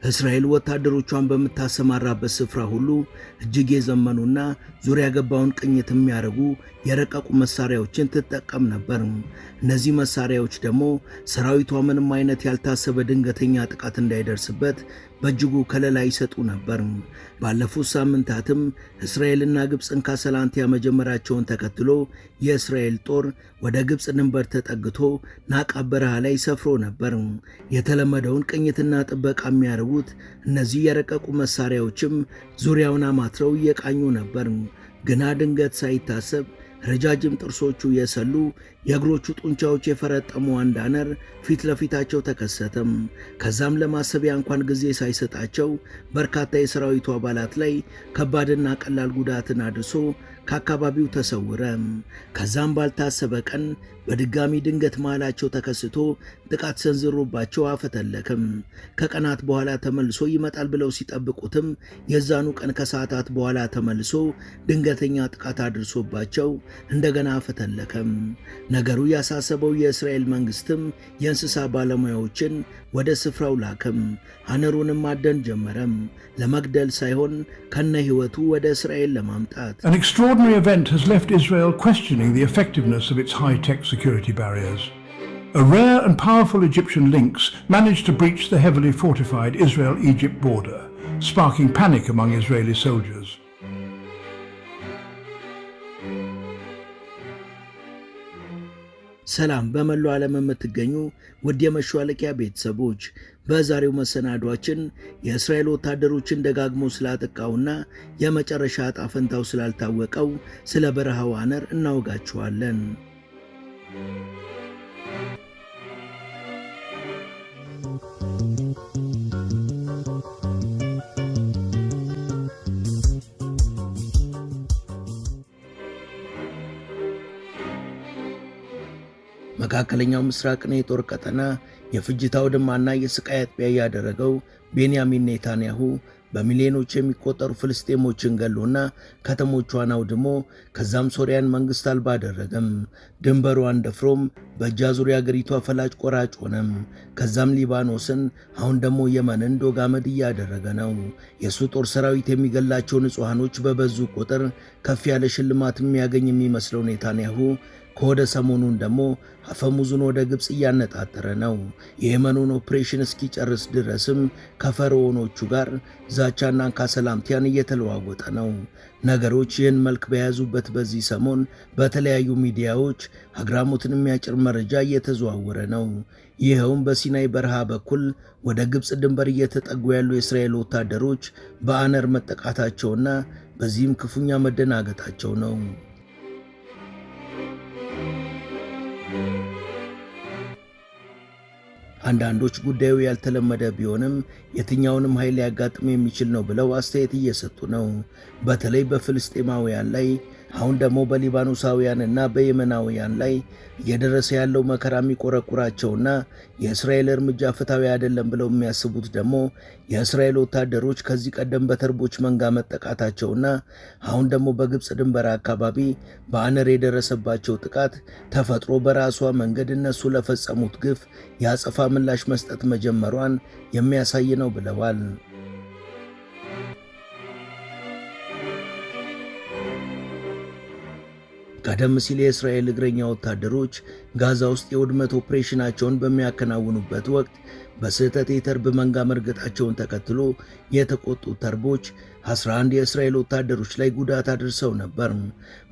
እስራኤል ወታደሮቿን በምታሰማራበት ስፍራ ሁሉ እጅግ የዘመኑና ዙሪያ ገባውን ቅኝት የሚያደርጉ የረቀቁ መሳሪያዎችን ትጠቀም ነበር። እነዚህ መሳሪያዎች ደግሞ ሰራዊቷ ምንም አይነት ያልታሰበ ድንገተኛ ጥቃት እንዳይደርስበት በእጅጉ ከለላ ይሰጡ ነበር። ባለፉት ሳምንታትም እስራኤልና ግብፅን ካሰላንቲያ መጀመራቸውን ተከትሎ የእስራኤል ጦር ወደ ግብፅ ድንበር ተጠግቶ ናቃብ በረሃ ላይ ሰፍሮ ነበር። የተለመደውን ቅኝትና ጥበቃ የሚያደርጉት እነዚህ የረቀቁ መሳሪያዎችም ዙሪያውን አማትረው እየቃኙ ነበር። ግና ድንገት ሳይታሰብ ረጃጅም ጥርሶቹ የሰሉ የእግሮቹ ጡንቻዎች የፈረጠሙ አንድ አነር ፊት ለፊታቸው ተከሰተም። ከዛም ለማሰቢያ እንኳን ጊዜ ሳይሰጣቸው በርካታ የሰራዊቱ አባላት ላይ ከባድና ቀላል ጉዳትን አድርሶ ከአካባቢው ተሰወረ። ከዛም ባልታሰበ ቀን በድጋሚ ድንገት መሃላቸው ተከስቶ ጥቃት ሰንዝሮባቸው አፈተለከም። ከቀናት በኋላ ተመልሶ ይመጣል ብለው ሲጠብቁትም የዛኑ ቀን ከሰዓታት በኋላ ተመልሶ ድንገተኛ ጥቃት አድርሶባቸው እንደገና አፈተለከም። ነገሩ ያሳሰበው የእስራኤል መንግስትም የእንስሳ ባለሙያዎችን ወደ ስፍራው ላከም። አነሩንም ማደን ጀመረም፣ ለመግደል ሳይሆን ከነ ሕይወቱ ወደ እስራኤል ለማምጣት። An extraordinary event has left Israel questioning the effectiveness of its high-tech security barriers. A rare and powerful Egyptian lynx managed to breach the heavily fortified Israel-Egypt border, sparking panic among Israeli soldiers. ሰላም በመላው ዓለም የምትገኙ ውድ የመሿለቂያ ቤተሰቦች፣ በዛሬው መሰናዷችን የእስራኤል ወታደሮችን ደጋግሞ ስላጠቃውና የመጨረሻ ዕጣ ፈንታው ስላልታወቀው ስለ በረሃው አነር እናወጋችኋለን። መካከለኛው ምስራቅን የጦር ቀጠና የፍጅት አውድማና የስቃይ አጥቢያ ያደረገው ቤንያሚን ኔታንያሁ በሚሊዮኖች የሚቆጠሩ ፍልስጤሞችን ገሎና ከተሞቿን አውድሞ ከዛም ሶሪያን መንግስት አልባ አደረገም። ድንበሯን ደፍሮም በእጅ አዙር የአገሪቷ ፈላጭ ቆራጭ ሆነም። ከዛም ሊባኖስን፣ አሁን ደግሞ የመንን ዶግ አመድ እያደረገ ነው። የእሱ ጦር ሰራዊት የሚገላቸው ንጹሐኖች በበዙ ቁጥር ከፍ ያለ ሽልማት የሚያገኝ የሚመስለው ኔታንያሁ ከወደ ሰሞኑን ደግሞ አፈሙዙን ወደ ግብፅ እያነጣጠረ ነው። የየመኑን ኦፕሬሽን እስኪጨርስ ድረስም ከፈርዖኖቹ ጋር ዛቻና ካሰላምቲያን እየተለዋወጠ ነው። ነገሮች ይህን መልክ በያዙበት በዚህ ሰሞን በተለያዩ ሚዲያዎች አግራሞትን የሚያጭር መረጃ እየተዘዋወረ ነው። ይኸውም በሲናይ በረሃ በኩል ወደ ግብፅ ድንበር እየተጠጉ ያሉ የእስራኤል ወታደሮች በአነር መጠቃታቸውና በዚህም ክፉኛ መደናገጣቸው ነው። አንዳንዶች ጉዳዩ ያልተለመደ ቢሆንም የትኛውንም ኃይል ሊያጋጥም የሚችል ነው ብለው አስተያየት እየሰጡ ነው። በተለይ በፍልስጤማውያን ላይ፣ አሁን ደግሞ በሊባኖሳውያንና በየመናውያን ላይ እየደረሰ ያለው መከራ የሚቆረቁራቸውና የእስራኤል እርምጃ ፍትሐዊ አይደለም ብለው የሚያስቡት ደግሞ የእስራኤል ወታደሮች ከዚህ ቀደም በተርቦች መንጋ መጠቃታቸውና አሁን ደግሞ በግብፅ ድንበር አካባቢ በአነር የደረሰባቸው ጥቃት ተፈጥሮ በራሷ መንገድ እነሱ ለፈጸሙት ግፍ የአጸፋ ምላሽ መስጠት መጀመሯን የሚያሳይ ነው ብለዋል። ቀደም ሲል የእስራኤል እግረኛ ወታደሮች ጋዛ ውስጥ የውድመት ኦፕሬሽናቸውን በሚያከናውኑበት ወቅት በስህተት የተርብ መንጋ መርገጣቸውን ተከትሎ የተቆጡት ተርቦች 11 የእስራኤል ወታደሮች ላይ ጉዳት አድርሰው ነበር።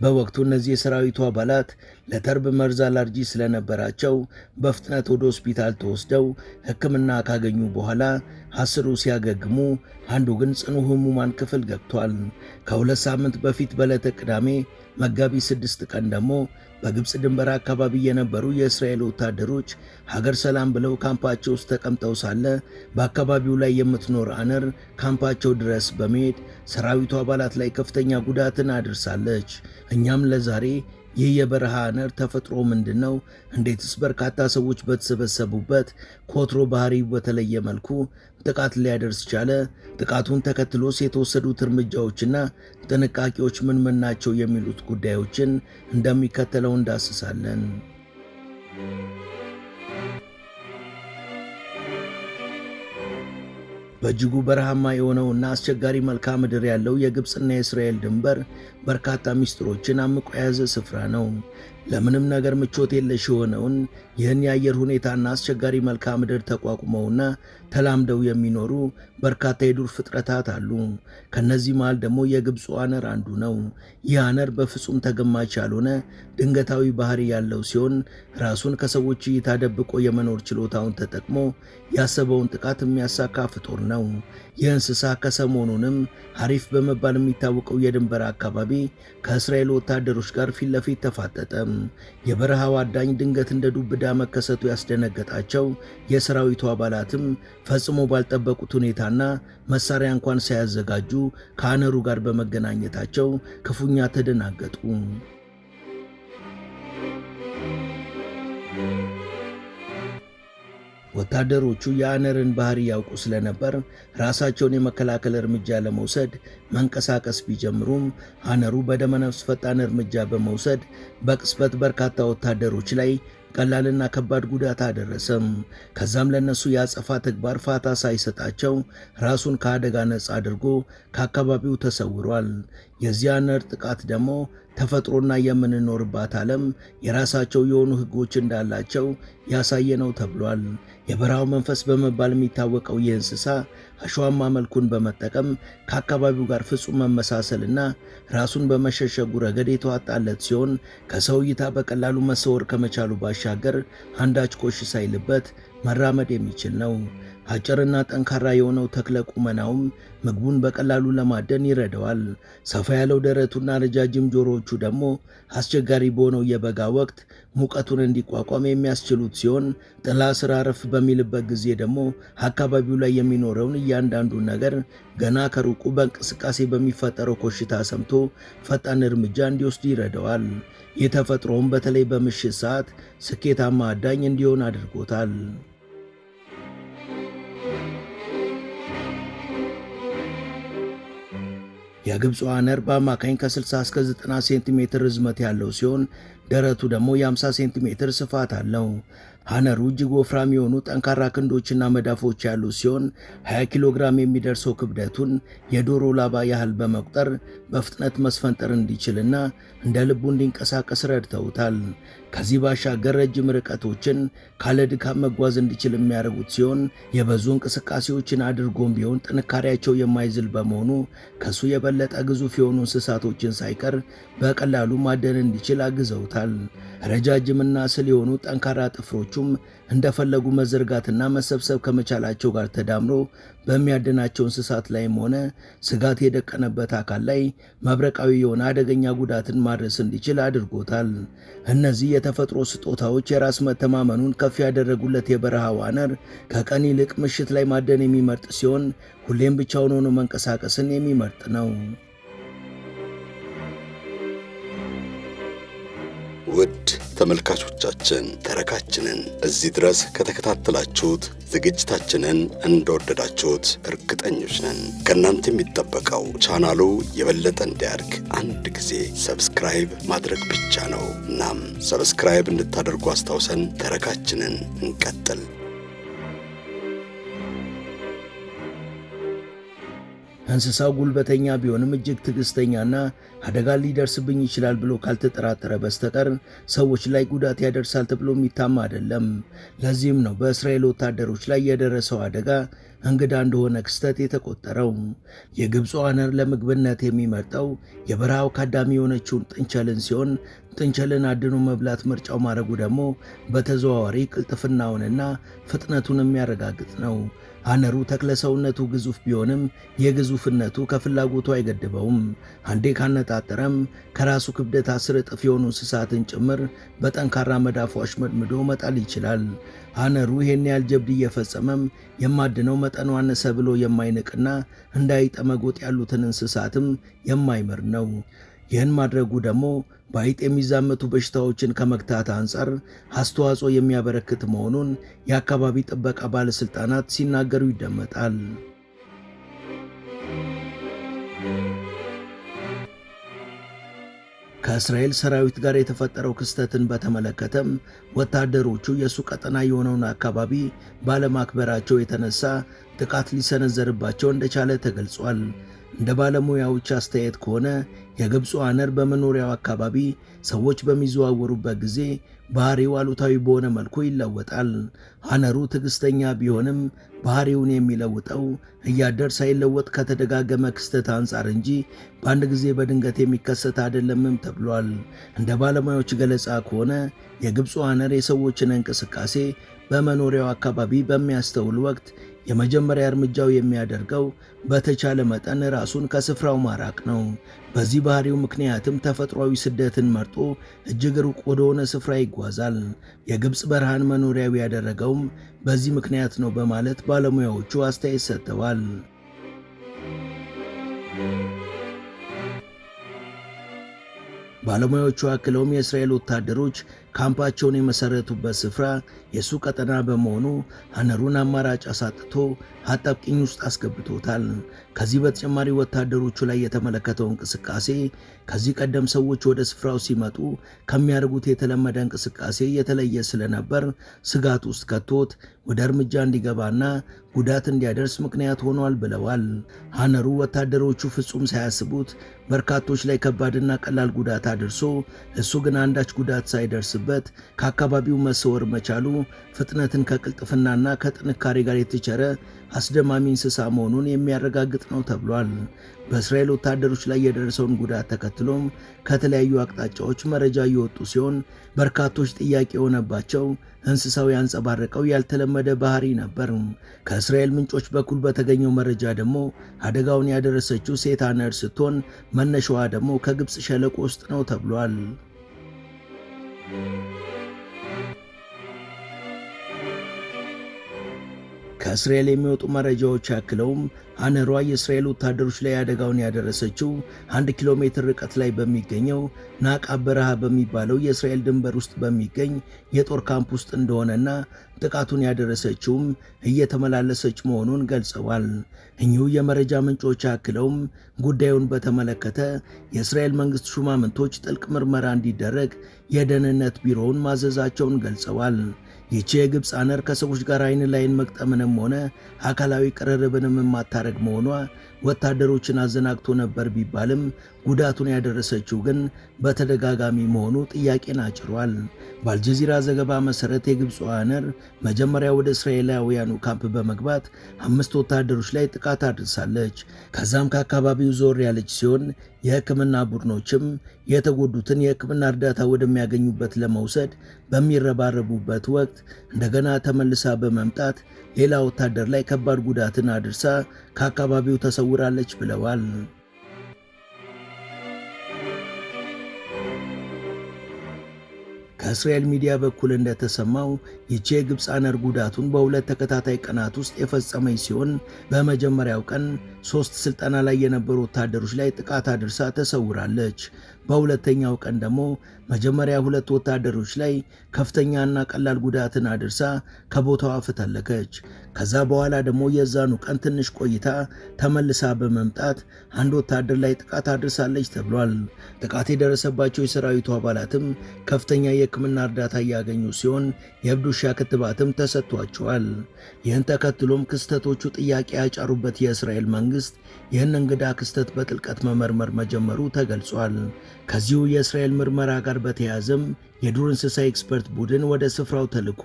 በወቅቱ እነዚህ የሰራዊቱ አባላት ለተርብ መርዝ አለርጂ ስለነበራቸው በፍጥነት ወደ ሆስፒታል ተወስደው ሕክምና ካገኙ በኋላ 10ሩ ሲያገግሙ፣ አንዱ ግን ጽኑ ህሙማን ክፍል ገብቷል። ከሁለት ሳምንት በፊት በዕለተ ቅዳሜ መጋቢት 6 ቀን ደግሞ በግብፅ ድንበር አካባቢ የነበሩ የእስራኤል ወታደሮች ሀገር ሰላም ብለው ካምፓቸው ውስጥ ተቀምጠው ሳለ በአካባቢው ላይ የምትኖር አነር ካምፓቸው ድረስ በመሄድ ሰራዊቱ አባላት ላይ ከፍተኛ ጉዳትን አድርሳለች። እኛም ለዛሬ ይህ የበረሃ አነር ተፈጥሮ ምንድነው? እንዴትስ በርካታ ሰዎች በተሰበሰቡበት ከወትሮ ባህሪው በተለየ መልኩ ጥቃት ሊያደርስ ቻለ? ጥቃቱን ተከትሎስ የተወሰዱት እርምጃዎችና ጥንቃቄዎች ምን ምን ናቸው? የሚሉት ጉዳዮችን እንደሚከተለው እንዳስሳለን። በእጅጉ በረሃማ የሆነውና አስቸጋሪ መልክዓ ምድር ያለው የግብፅና የእስራኤል ድንበር በርካታ ሚስጥሮችን አምቆ የያዘ ስፍራ ነው። ለምንም ነገር ምቾት የለሽ የሆነውን ይህን የአየር ሁኔታና አስቸጋሪ መልክዓ ምድር ተቋቁመውና ተላምደው የሚኖሩ በርካታ የዱር ፍጥረታት አሉ። ከነዚህ መሃል ደግሞ የግብፁ አነር አንዱ ነው። ይህ አነር በፍጹም ተገማች ያልሆነ ድንገታዊ ባህሪ ያለው ሲሆን ራሱን ከሰዎች እይታ ደብቆ የመኖር ችሎታውን ተጠቅሞ ያሰበውን ጥቃት የሚያሳካ ፍጡር ነው። ይህ እንስሳ ከሰሞኑንም ሐሪፍ በመባል የሚታወቀው የድንበር አካባቢ ከእስራኤል ወታደሮች ጋር ፊት ለፊት ተፋጠጠ። የበረሃው አዳኝ ድንገት እንደ ዱብዳ መከሰቱ ያስደነገጣቸው የሰራዊቱ አባላትም ፈጽሞ ባልጠበቁት ሁኔታና መሳሪያ እንኳን ሳያዘጋጁ ከአነሩ ጋር በመገናኘታቸው ክፉኛ ተደናገጡ። ወታደሮቹ የአነርን ባህሪ ያውቁ ስለነበር ራሳቸውን የመከላከል እርምጃ ለመውሰድ መንቀሳቀስ ቢጀምሩም አነሩ በደመነፍስ ፈጣን እርምጃ በመውሰድ በቅጽበት በርካታ ወታደሮች ላይ ቀላልና ከባድ ጉዳት አደረሰም። ከዛም ለነሱ የአጸፋ ተግባር ፋታ ሳይሰጣቸው ራሱን ከአደጋ ነፃ አድርጎ ከአካባቢው ተሰውሯል። የዚህ አነር ጥቃት ደግሞ ተፈጥሮና የምንኖርባት ዓለም የራሳቸው የሆኑ ሕጎች እንዳላቸው ያሳየ ነው ተብሏል። የበረሃው መንፈስ በመባል የሚታወቀው ይህ እንስሳ አሸዋማ መልኩን በመጠቀም ከአካባቢው ጋር ፍጹም መመሳሰልና ራሱን በመሸሸጉ ረገድ የተዋጣለት ሲሆን ከሰው እይታ በቀላሉ መሰወር ከመቻሉ ባሻገር አንዳች ኮሽ ሳይልበት መራመድ የሚችል ነው። አጭርና ጠንካራ የሆነው ተክለ ቁመናውም ምግቡን በቀላሉ ለማደን ይረዳዋል። ሰፋ ያለው ደረቱና ረጃጅም ጆሮዎቹ ደግሞ አስቸጋሪ በሆነው የበጋ ወቅት ሙቀቱን እንዲቋቋም የሚያስችሉት ሲሆን ጥላ ስር አረፍ በሚልበት ጊዜ ደግሞ አካባቢው ላይ የሚኖረውን እያንዳንዱን ነገር ገና ከሩቁ በእንቅስቃሴ በሚፈጠረው ኮሽታ ሰምቶ ፈጣን እርምጃ እንዲወስድ ይረዳዋል። የተፈጥሮም በተለይ በምሽት ሰዓት ስኬታማ አዳኝ እንዲሆን አድርጎታል። የግብፁ አነር በአማካኝ ከ60 እስከ 90 ሴንቲሜትር ርዝመት ያለው ሲሆን ደረቱ ደግሞ የ50 ሴንቲሜትር ስፋት አለው። አነሩ እጅግ ወፍራም የሆኑ ጠንካራ ክንዶችና መዳፎች ያሉ ሲሆን 20 ኪሎ ግራም የሚደርሰው ክብደቱን የዶሮ ላባ ያህል በመቁጠር በፍጥነት መስፈንጠር እንዲችልና እንደ ልቡ እንዲንቀሳቀስ ረድተውታል። ከዚህ ባሻገር ረጅም ርቀቶችን ካለ ድካም መጓዝ እንዲችል የሚያደርጉት ሲሆን የበዙ እንቅስቃሴዎችን አድርጎም ቢሆን ጥንካሬያቸው የማይዝል በመሆኑ ከሱ የበለጠ ግዙፍ የሆኑ እንስሳቶችን ሳይቀር በቀላሉ ማደን እንዲችል አግዘውታል። ረጃጅምና ስል የሆኑ ጠንካራ ጥፍሮቹም እንደፈለጉ መዘርጋትና መሰብሰብ ከመቻላቸው ጋር ተዳምሮ በሚያድናቸው እንስሳት ላይም ሆነ ስጋት የደቀነበት አካል ላይ መብረቃዊ የሆነ አደገኛ ጉዳትን ማድረስ እንዲችል አድርጎታል። እነዚህ የተፈጥሮ ስጦታዎች የራስ መተማመኑን ከፍ ያደረጉለት የበረሃው አነር ከቀን ይልቅ ምሽት ላይ ማደን የሚመርጥ ሲሆን ሁሌም ብቻውን ሆኖ መንቀሳቀስን የሚመርጥ ነው። ውድ ተመልካቾቻችን ተረካችንን እዚህ ድረስ ከተከታተላችሁት ዝግጅታችንን እንደወደዳችሁት እርግጠኞች ነን። ከእናንተ የሚጠበቀው ቻናሉ የበለጠ እንዲያድግ አንድ ጊዜ ሰብስክራይብ ማድረግ ብቻ ነው። እናም ሰብስክራይብ እንድታደርጉ አስታውሰን ተረካችንን እንቀጥል። እንስሳው ጉልበተኛ ቢሆንም እጅግ ትዕግስተኛና አደጋ ሊደርስብኝ ይችላል ብሎ ካልተጠራጠረ በስተቀር ሰዎች ላይ ጉዳት ያደርሳል ተብሎ የሚታማ አይደለም። ለዚህም ነው በእስራኤል ወታደሮች ላይ የደረሰው አደጋ እንግዳ እንደሆነ ክስተት የተቆጠረው። የግብፁ አነር ለምግብነት የሚመርጠው የበረሃው ካዳሚ የሆነችውን ጥንቸልን ሲሆን ጥንቸልን አድኖ መብላት ምርጫው ማድረጉ ደግሞ በተዘዋዋሪ ቅልጥፍናውንና ፍጥነቱን የሚያረጋግጥ ነው። አነሩ ተክለ ሰውነቱ ግዙፍ ቢሆንም የግዙፍነቱ ከፍላጎቱ አይገድበውም። አንዴ ካነጣጠረም ከራሱ ክብደት 10 እጥፍ የሆኑ እንስሳትን ጭምር በጠንካራ መዳፉ አሽመድምዶ መጣል ይችላል። አነሩ ይሄን ያህል ጀብድ እየፈጸመም የማድነው መጠኑ አነሰ ብሎ የማይንቅና እንዳይጠመጎጥ ያሉትን እንስሳትም የማይመር ነው። ይህን ማድረጉ ደግሞ በአይጥ የሚዛመቱ በሽታዎችን ከመግታት አንጻር አስተዋጽኦ የሚያበረክት መሆኑን የአካባቢ ጥበቃ ባለስልጣናት ሲናገሩ ይደመጣል። ከእስራኤል ሰራዊት ጋር የተፈጠረው ክስተትን በተመለከተም ወታደሮቹ የሱ ቀጠና የሆነውን አካባቢ ባለማክበራቸው የተነሳ ጥቃት ሊሰነዘርባቸው እንደቻለ ተገልጿል። እንደ ባለሙያዎች አስተያየት ከሆነ የግብፁ አነር በመኖሪያው አካባቢ ሰዎች በሚዘዋወሩበት ጊዜ ባህሪው አሉታዊ በሆነ መልኩ ይለወጣል። አነሩ ትዕግስተኛ ቢሆንም ባህሪውን የሚለውጠው እያደር ሳይለወጥ ከተደጋገመ ክስተት አንጻር እንጂ በአንድ ጊዜ በድንገት የሚከሰት አይደለምም ተብሏል። እንደ ባለሙያዎች ገለጻ ከሆነ የግብፁ አነር የሰዎችን እንቅስቃሴ በመኖሪያው አካባቢ በሚያስተውል ወቅት የመጀመሪያ እርምጃው የሚያደርገው በተቻለ መጠን ራሱን ከስፍራው ማራቅ ነው። በዚህ ባህሪው ምክንያትም ተፈጥሯዊ ስደትን መርጦ እጅግ ሩቅ ወደሆነ ስፍራ ይጓዛል። የግብፅ በረሃን መኖሪያው ያደረገውም በዚህ ምክንያት ነው በማለት ባለሙያዎቹ አስተያየት ሰጥተዋል። ባለሙያዎቹ አክለውም የእስራኤል ወታደሮች ካምፓቸውን የመሰረቱበት ስፍራ የሱ ቀጠና በመሆኑ አነሩን አማራጭ አሳጥቶ አጣብቂኝ ውስጥ አስገብቶታል። ከዚህ በተጨማሪ ወታደሮቹ ላይ የተመለከተው እንቅስቃሴ ከዚህ ቀደም ሰዎች ወደ ስፍራው ሲመጡ ከሚያደርጉት የተለመደ እንቅስቃሴ የተለየ ስለነበር ስጋት ውስጥ ከቶት ወደ እርምጃ እንዲገባና ጉዳት እንዲያደርስ ምክንያት ሆኗል ብለዋል። አነሩ ወታደሮቹ ፍጹም ሳያስቡት በርካቶች ላይ ከባድና ቀላል ጉዳት አድርሶ እሱ ግን አንዳች ጉዳት ሳይደርስበት ከአካባቢው መሰወር መቻሉ ፍጥነትን ከቅልጥፍናና ከጥንካሬ ጋር የተቸረ አስደማሚ እንስሳ መሆኑን የሚያረጋግጥ ነው ተብሏል። በእስራኤል ወታደሮች ላይ የደረሰውን ጉዳት ተከትሎም ከተለያዩ አቅጣጫዎች መረጃ እየወጡ ሲሆን በርካቶች ጥያቄ የሆነባቸው እንስሳው ያንጸባረቀው ያልተለመደ ባህሪ ነበር። ከእስራኤል ምንጮች በኩል በተገኘው መረጃ ደግሞ አደጋውን ያደረሰችው ሴት አነር ስትሆን መነሻዋ ደግሞ ከግብፅ ሸለቆ ውስጥ ነው ተብሏል። ከእስራኤል የሚወጡ መረጃዎች ያክለውም አነሯ የእስራኤል ወታደሮች ላይ አደጋውን ያደረሰችው 1 ኪሎ ሜትር ርቀት ላይ በሚገኘው ናቃ በረሃ በሚባለው የእስራኤል ድንበር ውስጥ በሚገኝ የጦር ካምፕ ውስጥ እንደሆነና ጥቃቱን ያደረሰችውም እየተመላለሰች መሆኑን ገልጸዋል። እኚሁ የመረጃ ምንጮች አክለውም ጉዳዩን በተመለከተ የእስራኤል መንግስት ሹማምንቶች ጥልቅ ምርመራ እንዲደረግ የደህንነት ቢሮውን ማዘዛቸውን ገልጸዋል። ይህች የግብፅ አነር ከሰዎች ጋር አይን ላይን መቅጠምንም ሆነ አካላዊ ቅርርብንም የማታረግ መሆኗ ወታደሮችን አዘናግቶ ነበር ቢባልም ጉዳቱን ያደረሰችው ግን በተደጋጋሚ መሆኑ ጥያቄን አጭሯል። በአልጀዚራ ዘገባ መሰረት የግብፅ አነር መጀመሪያ ወደ እስራኤላውያኑ ካምፕ በመግባት 5 ወታደሮች ላይ ጥቃት አድርሳለች። ከዛም ከአካባቢው ዞር ያለች ሲሆን የሕክምና ቡድኖችም የተጎዱትን የሕክምና እርዳታ ወደሚያገኙበት ለመውሰድ በሚረባረቡበት ወቅት እንደገና ተመልሳ በመምጣት ሌላ ወታደር ላይ ከባድ ጉዳትን አድርሳ ከአካባቢው ተሰውራለች ብለዋል። ከእስራኤል ሚዲያ በኩል እንደተሰማው ይህች የግብፅ አነር ጉዳቱን በሁለት ተከታታይ ቀናት ውስጥ የፈጸመች ሲሆን በመጀመሪያው ቀን 3 ስልጠና ላይ የነበሩ ወታደሮች ላይ ጥቃት አድርሳ ተሰውራለች። በሁለተኛው ቀን ደግሞ መጀመሪያ 2 ወታደሮች ላይ ከፍተኛና ቀላል ጉዳትን አድርሳ ከቦታዋ ፈተለከች። ከዛ በኋላ ደግሞ የዛኑ ቀን ትንሽ ቆይታ ተመልሳ በመምጣት አንድ ወታደር ላይ ጥቃት አድርሳለች ተብሏል። ጥቃት የደረሰባቸው የሰራዊቱ አባላትም ከፍተኛ የሕክምና እርዳታ እያገኙ ሲሆን የእብድ ውሻ ክትባትም ተሰጥቷቸዋል። ይህን ተከትሎም ክስተቶቹ ጥያቄ ያጫሩበት የእስራኤል መንግስት ይህን እንግዳ ክስተት በጥልቀት መመርመር መጀመሩ ተገልጿል። ከዚሁ የእስራኤል ምርመራ ጋር በተያያዘም የዱር እንስሳ ኤክስፐርት ቡድን ወደ ስፍራው ተልኮ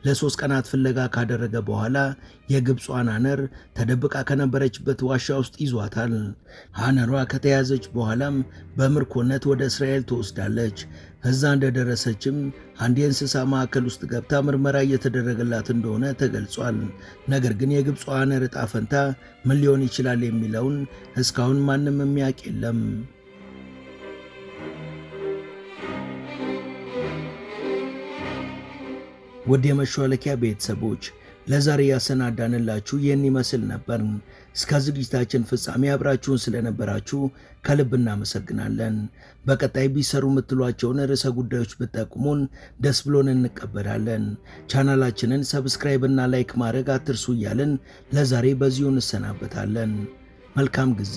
ለ3 ቀናት ፍለጋ ካደረገ በኋላ የግብጿን አነር ተደብቃ ከነበረችበት ዋሻ ውስጥ ይዟታል። አነሯ ከተያዘች በኋላም በምርኮነት ወደ እስራኤል ትወስዳለች። እዛ እንደደረሰችም አንድ የእንስሳ ማዕከል ውስጥ ገብታ ምርመራ እየተደረገላት እንደሆነ ተገልጿል። ነገር ግን የግብጿ አነር ዕጣ ፈንታ ምን ሊሆን ይችላል የሚለውን እስካሁን ማንም የሚያውቅ የለም። ውድ የመሿለኪያ ቤተሰቦች ለዛሬ ያሰናዳንላችሁ ይህን ይመስል ነበር። እስከ ዝግጅታችን ፍጻሜ አብራችሁን ስለነበራችሁ ከልብ እናመሰግናለን። በቀጣይ ቢሰሩ የምትሏቸውን ርዕሰ ጉዳዮች ብትጠቁሙን ደስ ብሎን እንቀበላለን። ቻናላችንን ሰብስክራይብ እና ላይክ ማድረግ አትርሱ እያልን ለዛሬ በዚሁ እንሰናበታለን። መልካም ጊዜ።